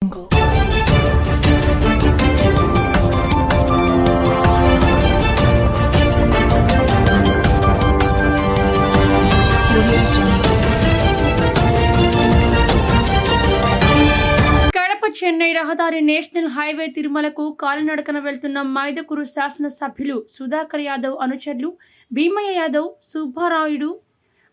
చెన్నై రహదారి national highway తిరుమలకు కాలినడకన వెళ్తున్న మైదకూరు శాసనసభ్యులు సుధాకర్ యాదవ్ అనుచరులు భీమయ్య యాదవ్, సుబ్బారాయుడు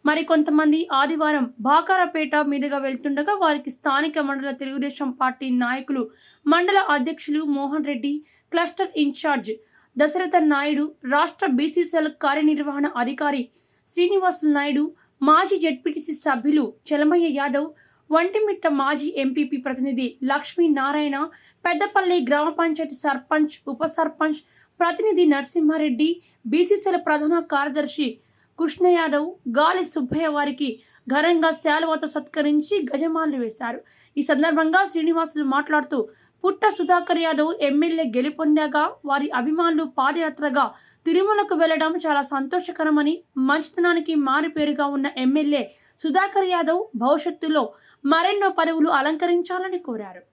మరికొంతమంది ఆదివారం బాకారపేట మీదుగా వెళ్తుండగా వారికి స్థానిక మండల తెలుగుదేశం పార్టీ నాయకులు, మండల అధ్యక్షులు మోహన్ రెడ్డి, క్లస్టర్ ఇన్ఛార్జ్ దశరథన్ నాయుడు, రాష్ట్ర బీసీసీఎల్ కార్యనిర్వహణ అధికారి శ్రీనివాసులు నాయుడు, మాజీ జెడ్పీటీసీ సభ్యులు చలమయ్య యాదవ్, వంటిమిట్ట మాజీ ఎంపీపీ ప్రతినిధి లక్ష్మీనారాయణ, పెద్దపల్లి గ్రామ పంచాయతీ సర్పంచ్, ఉప సర్పంచ్ ప్రతినిధి నరసింహారెడ్డి, బీసీసీఎల్ ప్రధాన కార్యదర్శి కృష్ణ యాదవ్, గాలి సుబ్బయ్య వారికి ఘనంగా శాలువాతో సత్కరించి గజమాలు వేశారు. ఈ సందర్భంగా శ్రీనివాసులు మాట్లాడుతూ, పుట్ట సుధాకర్ యాదవ్ ఎమ్మెల్యే గెలుపొందాక వారి అభిమానులు పాదయాత్రగా తిరుమలకు వెళ్లడం చాలా సంతోషకరమని, మంచితనానికి మారుపేరుగా ఉన్న ఎమ్మెల్యే సుధాకర్ యాదవ్ భవిష్యత్తులో మరెన్నో పదవులు అలంకరించాలని కోరారు.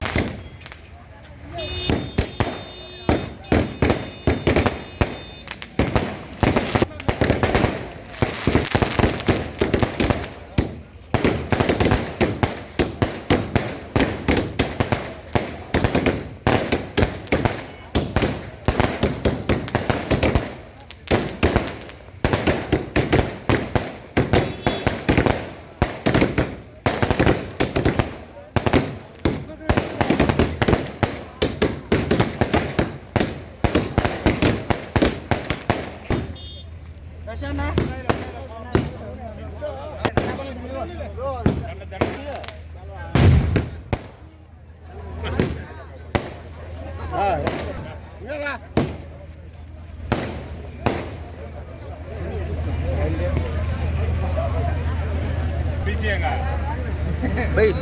भाई